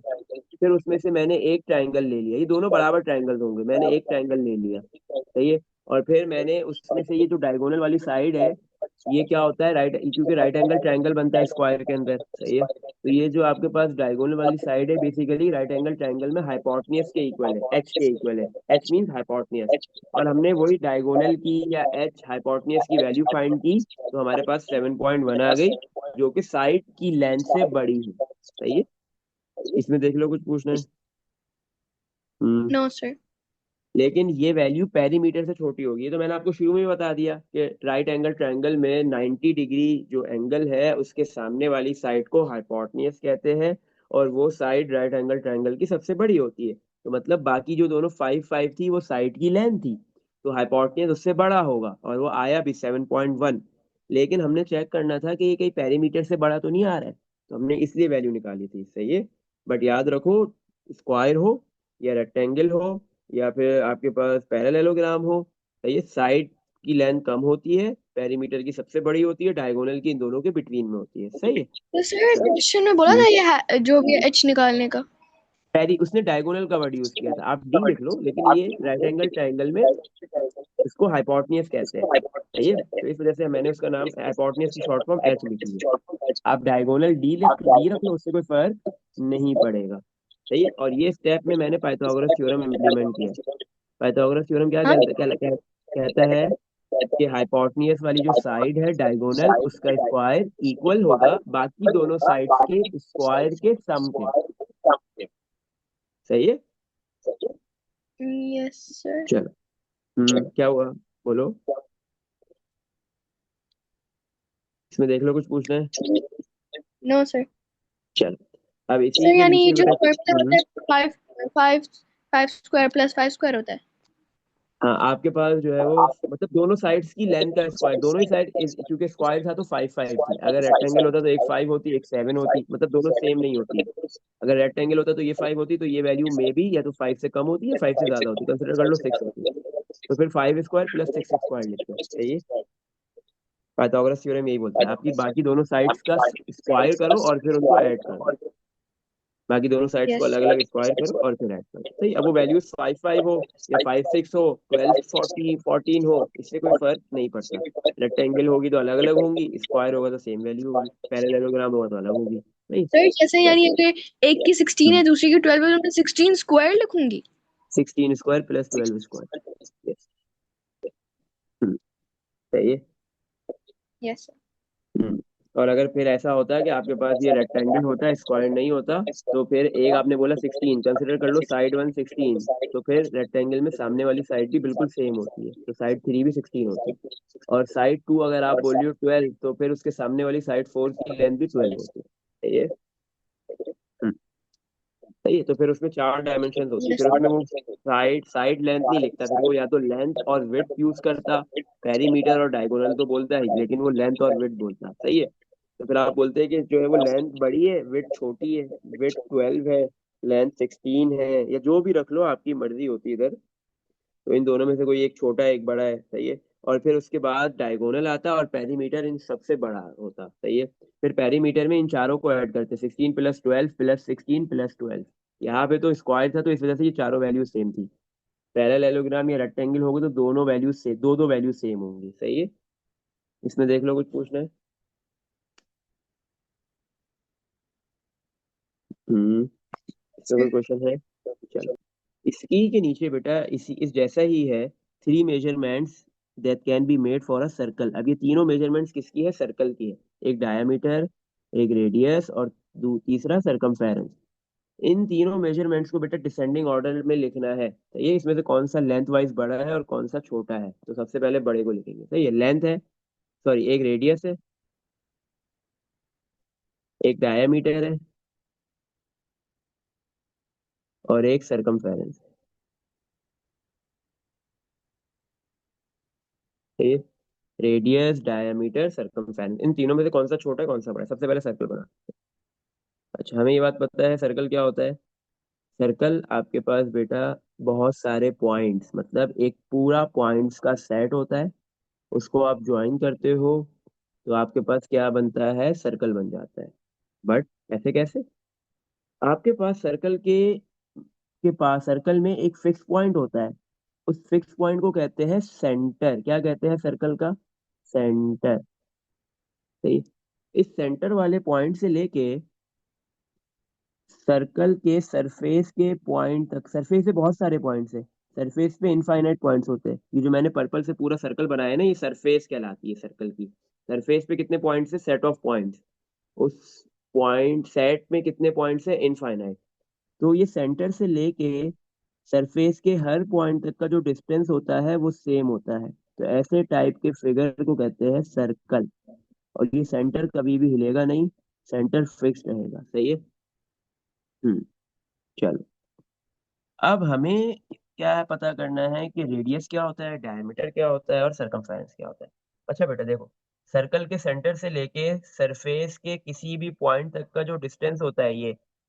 फिर उसमें से मैंने एक ट्रायंगल ले लिया, ये दोनों बराबर ट्रायंगल्स होंगे, मैंने एक ट्रायंगल ले लिया, सही है। और फिर मैंने उसमें से ये जो डायगोनल वाली साइड है, ये क्या होता है राइट, क्योंकि राइट एंगल ट्रायंगल बनता है स्क्वायर के अंदर, सही है। तो ये जो आपके पास डायगोनल वाली साइड है बेसिकली राइट एंगल ट्रायंगल में हाइपोटेन्यूस के इक्वल है, एच के इक्वल है, एच मींस हाइपोटेन्यूस। और हमने वही डायगोनल की या एच हाइपोटेन्यूस की वैल्यू फाइंड की, तो हमारे पास 7.1 आ गई, जो कि साइड की लेंथ से बड़ी है, सही है। इसमें देख लो कुछ पूछना है। हम्म। No sir. लेकिन ये वैल्यू पेरीमीटर से छोटी होगी, ये तो मैंने आपको शुरू में ही बता दिया कि राइट एंगल ट्रायंगल में 90 डिग्री जो एंगल है उसके सामने वाली साइड को हाइपोटेन्यूस कहते हैं, और वो साइड राइट एंगल ट्रायंगल की सबसे बड़ी होती है। तो मतलब बाकी जो दोनों 5 5 थी वो साइड की लेंथ थी, तो हाइपोटेन्यूस उससे बड़ा होगा, और वो आया भी 7.1। लेकिन हमने चेक करना था कि ये कहीं पेरीमीटर से बड़ा तो नहीं आ रहा है, तो हमने इसलिए वैल्यू निकाली थी, सही है। बट याद रखो, स्क्वायर हो या रेक्टेंगल हो या फिर आपके पास पैरेललोग्राम हो, तो ये साइड की लेंथ कम होती है, पेरीमीटर की सबसे बड़ी होती है, डायगोनल की इन दोनों के बिटवीन में होती है, सही है। तो सर क्वेश्चन में बोला हम्म। था ये जो भी एच निकालने का। पेरी उसने डायगोनल का वर्ड यूज किया था, आप डी लिख लो, लेकिन ये राइट एंगल ट्रायंगल में इसको हाइपोटेन्यूस कहते हैं, सही है। तो इस वजह से मैंने उसका नाम हाइपोटेन्यूस की शॉर्ट फॉर्म एच लिखी है। आप डायगोनल डी लिख डी रख लो, उससे कोई फर्क नहीं पड़ेगा। सही है। और ये स्टेप में मैंने पाइथागोरस थ्योरम इम्प्लीमेंट किया। पाइथागोरस थ्योरम क्या हाँ कहता है कि हाइपोटेन्यूस वाली जो साइड है डायगोनल उसका स्क्वायर इक्वल होगा बाकी दोनों साइड्स के स्क्वायर के सम के। सही है। Yes sir. चलो। क्या हुआ? बोलो। इसमें देख लो, कुछ पूछना है? No sir. चलो। अब इसी सर के यानी ये नीचे जो बेटा। फॉर्मूला होता है five five five square plus five square होता है। हाँ, आपके पास जो है वो मतलब दोनों साइड्स की लेंथ का स्क्वायर, दोनों ही साइड क्योंकि स्क्वायर था तो फाइव फाइव थी। अगर रेक्टेंगल होता तो एक फाइव होती एक सेवन होती, मतलब दोनों सेम नहीं होती। अगर रेक्टेंगल होता तो ये फाइव होती तो ये वैल्यू में भी या तो फाइव से कम होती या फाइव से ज्यादा होती, कंसिडर कर लो सिक्स होती। तो फिर five square plus six square लिखते हैं। सही है। पाइथागोरस थ्योरम यही बोलता है, आपकी बाकी दोनों साइड्स का स्क्वायर करो और फिर उनको ऐड कर दो। बाकी दोनों साइड्स को यस अलग अलग स्क्वायर करो और फिर ऐड करो। सही। अब वो वैल्यूज फाइव फाइव हो या फाइव सिक्स हो, ट्वेल्व फोर्टी फोर्टीन हो, इससे कोई फर्क नहीं पड़ता। रेक्टेंगल होगी तो अलग अलग होंगी, स्क्वायर होगा तो सेम वैल्यू होगी, पैरेललोग्राम होगा तो अलग होगी। सही। सर जैसे यानी अगर एक की 16 है दूसरी की 12 है तो मैं 16 स्क्वायर लिखूंगी। 16 स्क्वायर प्लस 12 स्क्वायर। यस। सही है। Yes sir. हम्म। और अगर फिर ऐसा होता है कि आपके पास ये रेक्टेंगल होता है स्क्वायर नहीं होता, तो फिर एक आपने बोला 16, कंसिडर कर लो साइड वन 16, तो फिर रेक्टेंगल में सामने वाली साइड भी बिल्कुल सेम होती है, तो साइड थ्री भी 16 होती है। और साइड टू अगर आप बोल रहे हो 12, तो फिर उसके सामने वाली साइड फोर की लेंथ भी 12 होती है। सही है। हम्म, सही है। तो फिर उसमें चार डायमेंशन होती है, यस फिर उसमें वो साइड साइड लेंथ नहीं लिखता, फिर वो या तो लेंथ और विड्थ यूज करता। पेरीमीटर और डायगोनल तो बोलता है लेकिन वो लेंथ और विड्थ बोलता है। सही है। तो फिर आप बोलते हैं कि जो है वो लेंथ बड़ी है विड्थ छोटी है, विड्थ 12 है, लेंथ 16 है, या जो भी रख लो आपकी मर्जी होती है इधर। तो इन दोनों में से कोई एक छोटा है एक बड़ा है। सही है। और फिर उसके बाद डायगोनल आता और पेरीमीटर इन सबसे बड़ा होता। सही है। फिर पेरीमीटर में इन चारों को ऐड करते, 16 + 12 + 16 + 12। यहाँ पे तो स्क्वायर था तो इस वजह से ये चारों वैल्यू सेम थी। पैरेललोग्राम या रेक्टेंगल होगी तो दोनों वैल्यू से दो दो वैल्यू सेम होंगी। सही है। इसमें देख लो, कुछ पूछना है? हम्म। इसमें कोई सर। क्वेश्चन है? चलो। इसकी के नीचे बेटा इसी इस जैसा ही है, three measurements that can be made for a circle. अब ये तीनों मेजरमेंट्स किसकी है? सर्कल की है। एक डायमीटर, एक रेडियस और तीसरा सरकमफेरेंस। इन तीनों मेजरमेंट्स को बेटा डिसेंडिंग ऑर्डर में लिखना है। तो ये इसमें से कौन सा लेंथ वाइज बड़ा है और कौन सा छोटा है, तो सबसे पहले बड़े को लिखेंगे। सही है। लेंथ है, सॉरी एक रेडियस है, एक डायमीटर है और एक सरकमफेरेंस है। सही है। रेडियस, डायमीटर, सरकमफेरेंस, इन तीनों में से कौन सा छोटा है कौन सा बड़ा है? सबसे पहले सर्कल बना। अच्छा, हमें ये बात पता है सर्कल क्या होता है। सर्कल आपके पास बेटा बहुत सारे पॉइंट्स, मतलब एक पूरा पॉइंट्स का सेट होता है, उसको आप ज्वाइन करते हो तो आपके पास क्या बनता है? सर्कल बन जाता है। बट ऐसे कैसे? आपके पास सर्कल के पास सर्कल में एक फिक्स पॉइंट होता है, उस फिक्स पॉइंट को कहते हैं सेंटर। क्या कहते हैं सर्कल का? सेंटर। सही। इस सेंटर वाले पॉइंट से लेके सर्कल के सरफेस के पॉइंट तक, सरफेस पे बहुत सारे पॉइंट्स है, सरफेस पे इनफाइनाइट पॉइंट्स होते हैं। ये जो मैंने पर्पल से पूरा सर्कल बनाया है ना, ये सरफेस कहलाती है सर्कल की। सरफेस पे कितने पॉइंट्स है? Set of points. उस पॉइंट सेट में कितने पॉइंट्स है? इनफाइनाइट। तो ये सेंटर से लेके सरफेस के हर पॉइंट तक का जो डिस्टेंस होता है वो सेम होता है, तो ऐसे टाइप के फिगर को कहते हैं सर्कल। और ये सेंटर कभी भी हिलेगा नहीं, सेंटर फिक्स रहेगा। सही है। हम्म। चलो। अब हमें क्या है पता करना है कि रेडियस क्या होता है, डायमीटर क्या होता है और सरकमफेरेंस क्या होता है। अच्छा बेटा देखो, सर्कल के सेंटर से लेके सरफेस के किसी भी पॉइंट तक का जो डिस्टेंस होता है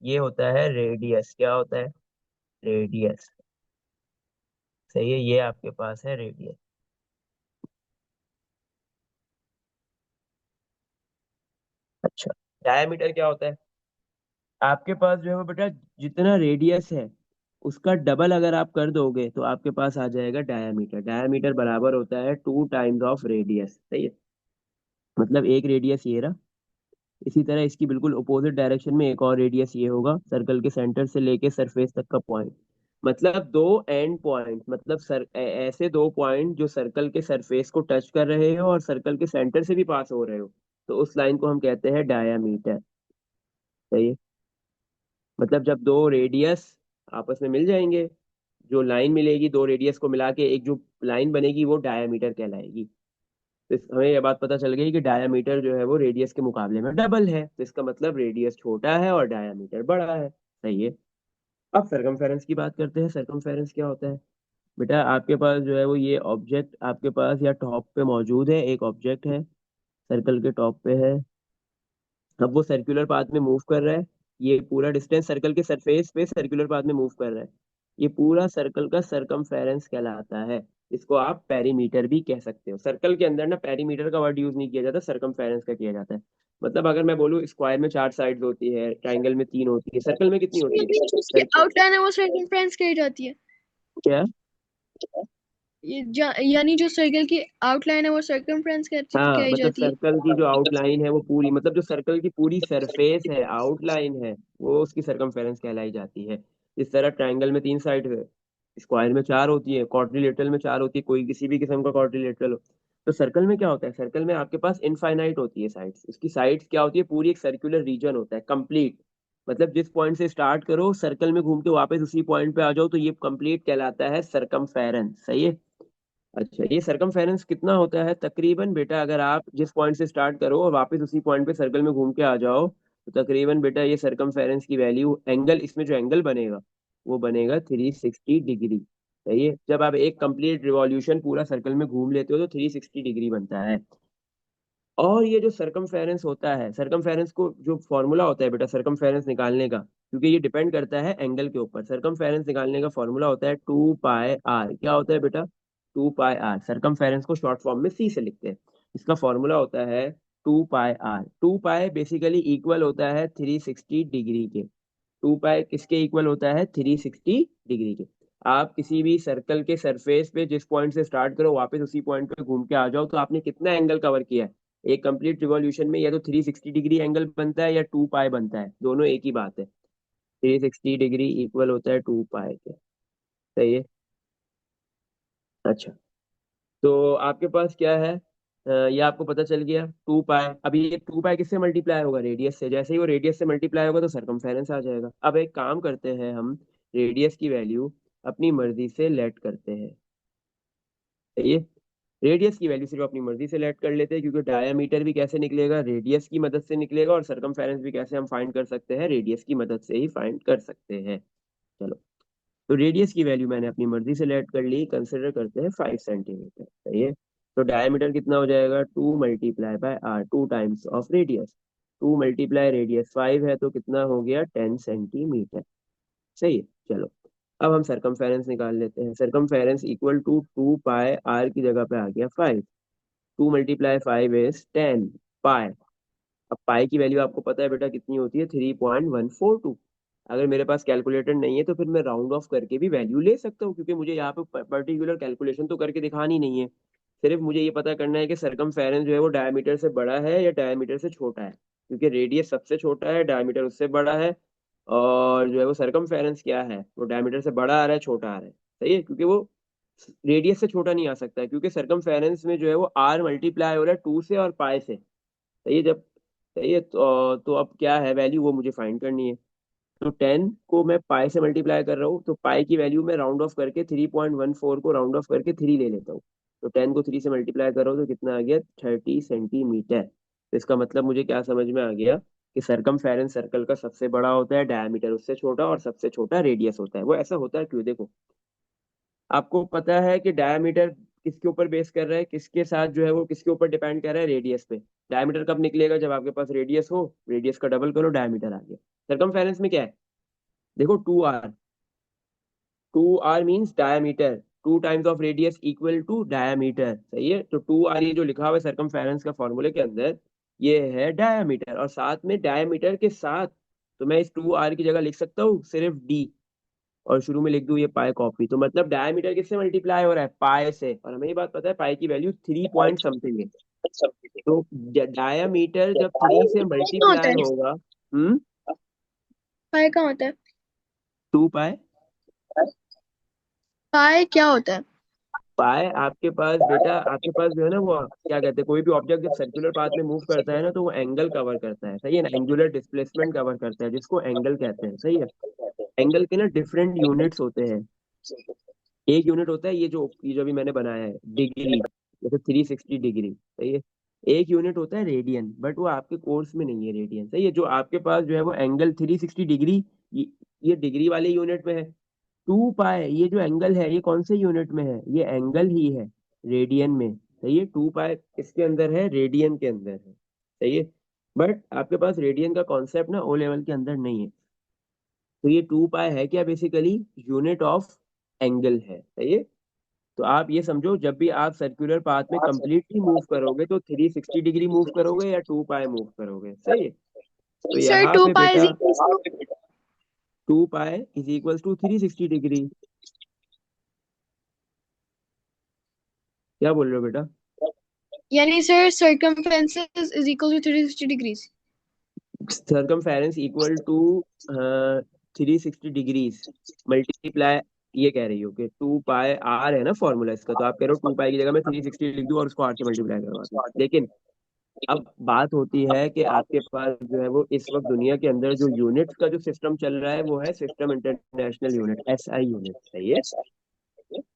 ये होता है रेडियस। क्या होता है? रेडियस। सही है। ये आपके पास है रेडियस। अच्छा, डायमीटर क्या होता है? आपके पास जो है वो बेटा जितना रेडियस है उसका डबल अगर आप कर दोगे तो आपके पास आ जाएगा डायमीटर। डायमीटर बराबर होता है 2 टाइम्स ऑफ रेडियस। सही है। मतलब एक रेडियस ये रहा, इसी तरह इसकी बिल्कुल अपोजिट डायरेक्शन में एक और रेडियस ये होगा, सर्कल के सेंटर से लेके सरफेस तक का पॉइंट। मतलब दो एंड पॉइंट, मतलब ऐसे दो पॉइंट जो सर्कल के सरफेस को टच कर रहे हो और सर्कल के सेंटर से भी पास हो रहे हो, तो उस लाइन को हम कहते हैं डायामीटर। सही है। मतलब जब दो रेडियस आपस में मिल जाएंगे, जो लाइन मिलेगी दो रेडियस को मिला के एक जो लाइन बनेगी वो डायामीटर कहलाएगी। तो हमें यह बात पता चल गई कि डायामीटर जो है वो रेडियस के मुकाबले में डबल है, तो इसका मतलब रेडियस छोटा है और डायामीटर बड़ा है। सही है। अब सरकमफेरेंस की बात करते हैं। सरकमफेरेंस क्या होता है? बेटा आपके पास जो है वो ये ऑब्जेक्ट आपके पास या टॉप पे मौजूद है, एक ऑब्जेक्ट है, सर्कल के टॉप पे है। अब वो सर्कुलर पाथ में मूव कर रहा है। ये पूरा डिस्टेंस सर्कल के सरफेस पे सर्कुलर पाथ में मूव कर रहा है। ये पूरा सर्कल का सरकमफेरेंस कहलाता है। इसको आप पेरीमीटर भी कह सकते हो। सर्कल के अंदर ना पेरीमीटर का वर्ड यूज नहीं किया जाता, सरकमफेरेंस का किया जाता है। मतलब अगर मैं बोलूँ स्क्वायर में चार साइड्स होती है, ट्राइंगल में तीन होती है, सर्कल में कितनी होती है? यानी जो उसकी सर्कल आउटलाइन है वो सर्कमफ्रेंस कही जाती है। क्या? यानी जो सर्कल की आउटलाइन है वो सर्कमफ्रेंस हाँ, कही मतलब जाती है। सर्कल की जो आउटलाइन है वो पूरी, मतलब जो सर्कल की पूरी सरफेस है, आउटलाइन है, वो उसकी सरकमफेरेंस कहलाई जाती है। इस तरह ट्रायंगल में तीन साइड है, स्क्वायर में चार होती है, क्वाड्रिलेटरल में चार होती है, कोई किसी भी किस्म का क्वाड्रिलेटरल हो। तो सर्कल में क्या होता है? सर्कल में आपके पास इनफाइनाइट होती है साइड्स। उसकी साइड्स क्या होती है? पूरी एक सर्कुलर रीजन होता है कंप्लीट। मतलब जिस पॉइंट से स्टार्ट करो सर्कल में घूम के वापस उसी पॉइंट पे आ जाओ, तो ये कंप्लीट कहलाता है सरकमफेरेंस। सही है। अच्छा, ये सरकमफेरेंस कितना होता है तकरीबन बेटा? अगर आप जिस पॉइंट से स्टार्ट करो और वापस उसी पॉइंट पे सर्कल में घूम के आ जाओ, तो तकरीबन बेटा ये सरकमफेरेंस की वैल्यू, एंगल इसमें जो एंगल बनेगा वो बनेगा 360 डिग्री। सही है। जब आप एक कंप्लीट रिवॉल्यूशन पूरा सर्कल में घूम लेते हो तो 360 डिग्री बनता है। और ये जो सरकमफेरेंस होता है, सरकमफेरेंस को जो फॉर्मूला होता है बेटा सरकमफेरेंस निकालने का, क्योंकि ये डिपेंड करता है एंगल के ऊपर, सरकमफेरेंस निकालने का फॉर्मूला होता है 2 पाई आर। क्या होता है बेटा? 2 पाई आर। सरकमफेरेंस को शॉर्ट फॉर्म में सी से लिखते हैं। इसका फॉर्मूला होता है 2 pi are. 2 pi basically equal होता है 360 डिग्री के। 2 पाई किसके इक्वल होता है? 360 डिग्री के। आप किसी भी सर्कल के सरफेस पे जिस पॉइंट से स्टार्ट करो वापस उसी पॉइंट पे घूम के आ जाओ, तो आपने कितना एंगल कवर किया है? एक कंप्लीट रिवॉल्यूशन में या तो 360 डिग्री एंगल बनता है या 2 पाई बनता है, दोनों एक ही बात है। 360 डिग्री इक्वल होता है 2 पाई के। सही है। अच्छा, तो आपके पास क्या है? ये आपको पता चल गया 2 पाई। अभी ये 2 पाई किससे मल्टीप्लाई होगा? रेडियस से। जैसे ही वो रेडियस से मल्टीप्लाई होगा तो सरकमफेरेंस आ जाएगा। अब एक काम करते हैं हम, रेडियस की वैल्यू अपनी मर्जी से लेट करते हैं। ये रेडियस की वैल्यू सिर्फ अपनी मर्जी से लेट कर लेते हैं, क्योंकि डायामीटर भी कैसे निकलेगा? रेडियस की मदद से निकलेगा, और सरकमफेरेंस भी कैसे हम फाइंड कर सकते हैं? रेडियस की मदद से ही फाइंड कर सकते हैं। चलो, तो रेडियस की वैल्यू मैंने अपनी मर्जी से लेट कर ली, कंसिडर करते हैं 5 सेंटीमीटर। सही है। तो डायमीटर कितना हो जाएगा? 2 × 2 टाइम्स ऑफ रेडियस। 2 × रेडियस 5 है तो कितना हो गया? 10 सेंटीमीटर। सही है। चलो, अब हम सरकमफेरेंस निकाल लेते हैं। Circumference equal to 2 pi R की जगह पे आ गया 5। 2 × 5 इज 10 पाई। अब पाई की वैल्यू आपको पता है बेटा कितनी होती है? 3.142। अगर मेरे पास कैलकुलेटर नहीं है तो फिर मैं राउंड ऑफ करके भी वैल्यू ले सकता हूँ, क्योंकि मुझे यहाँ पे पर्टिकुलर कैलकुलेशन तो करके दिखानी नहीं है। सिर्फ मुझे ये पता करना है कि सरकमफेरेंस जो है वो डायमीटर से बड़ा है या डायमीटर से छोटा है, क्योंकि रेडियस सबसे छोटा है, डायमीटर उससे बड़ा है। और जो है वो सरकमफेरेंस क्या है? वो डायमीटर से बड़ा आ रहा है, छोटा आ रहा है। सही है, क्योंकि वो रेडियस से छोटा नहीं आ सकता है, क्योंकि सरकमफेरेंस में जो है वो आर मल्टीप्लाई हो रहा है 2 से और पाई से। सही है। जब सही है, तो अब क्या है वैल्यू, वो मुझे फाइंड करनी है। तो 10 को मैं पाई से मल्टीप्लाई कर रहा हूँ, तो पाई की वैल्यू मैं राउंड ऑफ करके 3.14 को राउंड ऑफ करके 3 ले लेता हूँ। तो 10 को 3 से मल्टीप्लाई कर रहा हूँ तो कितना आ गया? 30 सेंटीमीटर। तो इसका मतलब मुझे क्या समझ में आ गया? कि सरकमफेरेंस सर्कल का सबसे बड़ा होता है, डायमीटर उससे छोटा, और सबसे छोटा रेडियस होता है। वो ऐसा होता है क्यों? देखो, आपको पता है कि डायमीटर किसके ऊपर बेस कर रहा है, किसके साथ जो है वो किसके ऊपर डिपेंड कर रहा है? रेडियस पे। डायमीटर कब निकलेगा? जब आपके पास रेडियस हो, रेडियस का डबल करो, डायमीटर आ गया। सरकमफेरेंस में क्या है? देखो, 2 R. 2 R means diameter. 2 times of radius equal to diameter. सही है। तो 2 आर ये जो लिखा हुआ है सरकमफेरेंस का फॉर्मूले के अंदर, ये है डायमीटर। और साथ में डायमीटर के साथ तो मैं इस 2 आर की जगह लिख सकता हूँ सिर्फ डी, और शुरू में लिख दूं ये पाई कॉपी। तो मतलब डायमीटर किससे मल्टीप्लाई हो रहा है? पाई से। और हमें ये बात पता है पाई की वैल्यू 3 पॉइंट समथिंग है। तो डायामीटर जब 3 से पाई कहाँ होता मल्टीप्लाई है? होगा, 5 कहाँ होता है? 2 पाई। पाई क्या होता है? पाए आपके पास बेटा, आपके पास जो है ना वो क्या कहते हैं, कोई भी ऑब्जेक्ट जब सर्कुलर पाथ में मूव करता है ना तो वो एंगल कवर करता है, सही है ना, एंगुलर डिस्प्लेसमेंट कवर करता है जिसको एंगल कहते हैं, सही है। एंगल के ना डिफरेंट यूनिट्स होते हैं। एक यूनिट होता है ये जो अभी मैंने बनाया है, डिग्री, जैसे 360 डिग्री, सही है। एक यूनिट होता है रेडियन, बट वो आपके कोर्स में नहीं है रेडियन, सही है। जो आपके पास जो है वो एंगल 360 डिग्री, ये डिग्री वाले यूनिट में है। 2 पाई ये जो एंगल है ये कौन से यूनिट में है, ये एंगल ही है, रेडियन में, सही है। 2 पाई इसके अंदर है, रेडियन के अंदर है, सही है। बट आपके पास रेडियन का कॉन्सेप्ट ना ओ लेवल के अंदर नहीं है। तो ये 2 पाई है क्या, बेसिकली यूनिट ऑफ एंगल है, सही है। तो आप ये समझो, जब भी आप सर्कुलर पाथ में कंप्लीटली मूव करोगे तो 360 डिग्री मूव करोगे या 2 पाई मूव करोगे, सही है। तो सर यहाँ टू पे पाई इज बेटा equal 2 pi is equal to 360 degree. क्या बोल रहे हो बेटा? यानी sir circumference is equal to 360 degrees. Circumference equal to 360 degrees multiply, ये कह रही हो कि 2 पाई आर है ना फॉर्मूला इसका, तो आप कह रहे हो 2 पाई की जगह मैं 360 लिख दूं और उसको आर से मल्टीप्लाई करवा दूं, लेकिन अब बात होती है कि आपके पास जो है वो इस वक्त दुनिया के अंदर जो यूनिट्स का जो सिस्टम चल रहा है वो है system international unit, SI unit, सही है।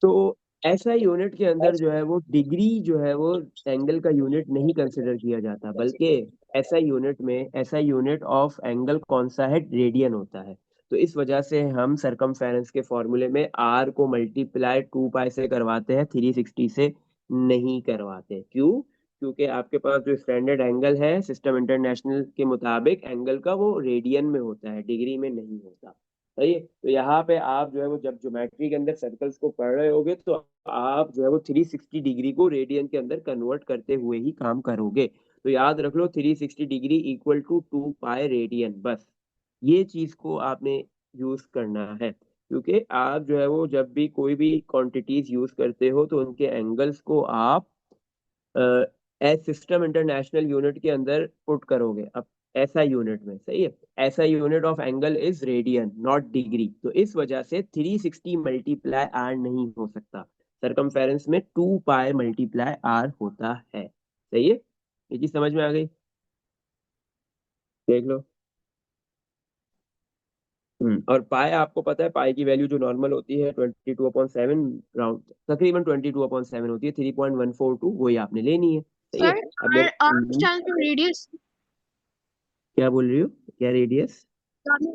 तो एसआई यूनिट के अंदर जो है वो डिग्री जो है वो एंगल का यूनिट नहीं कंसिडर किया जाता, बल्कि एसआई यूनिट में एसआई यूनिट ऑफ एंगल कौन सा है, रेडियन होता है। तो इस वजह से हम सरकमफेरेंस के फॉर्मूले में आर को मल्टीप्लाई 2 पाई से करवाते हैं, 360 से नहीं करवाते। क्यों? क्योंकि आपके पास जो स्टैंडर्ड एंगल है सिस्टम इंटरनेशनल के मुताबिक एंगल का वो रेडियन में होता है, डिग्री में नहीं होता, सही है। तो यहाँ पे आप जो है वो जब ज्योमेट्री के अंदर सर्कल्स को पढ़ रहे होगे तो आप जो है वो 360 डिग्री को रेडियन के अंदर कन्वर्ट करते हुए ही काम करोगे। तो याद रख लो 360 degree equal to 2 pi radian, बस ये चीज को आपने यूज करना है। क्योंकि आप जो है वो जब भी कोई भी क्वांटिटीज यूज करते हो तो उनके एंगल्स को आप एज सिस्टम इंटरनेशनल यूनिट के अंदर पुट करोगे। अब ऐसा यूनिट में, सही है, ऐसा unit of angle is radian not degree, तो इस वजह से 360 मल्टीप्लाई आर नहीं हो सकता, सरकमफेरेंस में 2 पाई मल्टीप्लाई आर होता है, सही है। ये चीज समझ में आ गई? देख लो। और पाई आपको पता है, पाई की वैल्यू जो नॉर्मल होती है 22/7, राउंड तकरीबन 22/7 होती है, 3.142 वही आपने लेनी है, सही है। सर अब आर मेरे आर स्टैंड फॉर रेडियस। क्या बोल रही हो, क्या रेडियस?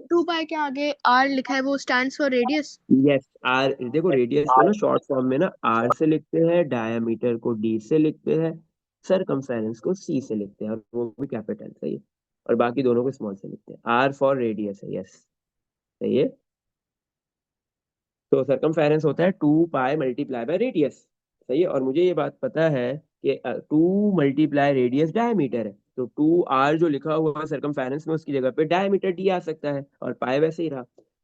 टू पाई के आगे आर लिखा है वो stands for radius. Yes, R, देखो रेडियस को ना शॉर्ट फॉर्म में ना आर से लिखते हैं, डायमीटर को डी से लिखते हैं, सरकमफेरेंस को सी से लिखते हैं, और वो भी कैपिटल, सही है। और बाकी दोनों को स्मॉल से लिखते हैं, आर फॉर रेडियस है, यस, सही है। तो सरकमफेरेंस होता है 2 पाई मल्टीप्लाई बाय रेडियस, सही है। और मुझे ये बात पता है कि 2 मल्टीप्लाई रेडियस डायमीटर है, तो 2 आर जो लिखा हुआ है सरकमफेरेंस में उसकी जगह पे डायमीटर डी आ सकता है, और पाई वैसे ही रहा।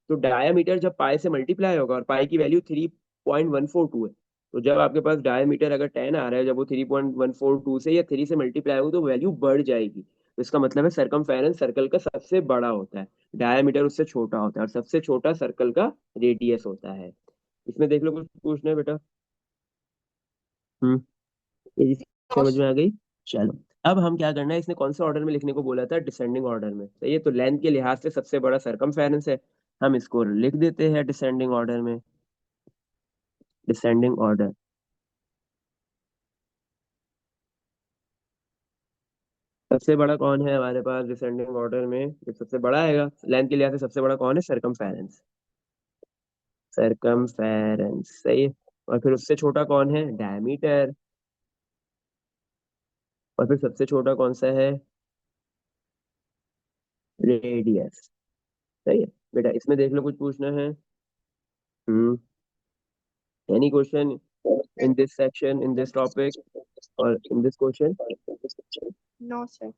तो डायमीटर जब पाई से मल्टीप्लाई होगा, और पाई की वैल्यू 3.142 है, तो जब आपके पास डायमीटर अगर 10 आ रहा है, जब वो 3.142 से या 3 से मल्टीप्लाई होगा तो वैल्यू बढ़ जाएगी। तो इसका मतलब है सरकमफेरेंस सर्कल का सबसे बड़ा होता है, डायमीटर उससे छोटा होता है, और सबसे छोटा सर्कल का रेडियस होता है। इसमें देख लो, कुछ पूछना है बेटा? हम्म, ये चीज़ समझ में आ गई? चलो, अब हम क्या करना है, इसने कौन से ऑर्डर में लिखने को बोला था, डिसेंडिंग ऑर्डर में, सही है। तो लेंथ के लिहाज से सबसे बड़ा सरकमफेरेंस है, हम इसको लिख देते हैं डिसेंडिंग ऑर्डर में, डिसेंडिंग ऑर्डर। सबसे बड़ा कौन है हमारे पास डिसेंडिंग ऑर्डर में, जो सबसे बड़ा आएगा लेंथ के लिहाज से, सबसे बड़ा कौन है, सरकमफेरेंस, सरकमफेरेंस, सही है। और फिर उससे छोटा कौन है, डायमीटर। और फिर सबसे छोटा कौन सा है, रेडियस, सही है। बेटा इसमें देख लो, कुछ पूछना है? Hmm, any question in this section, in this topic, or in this question? No sir.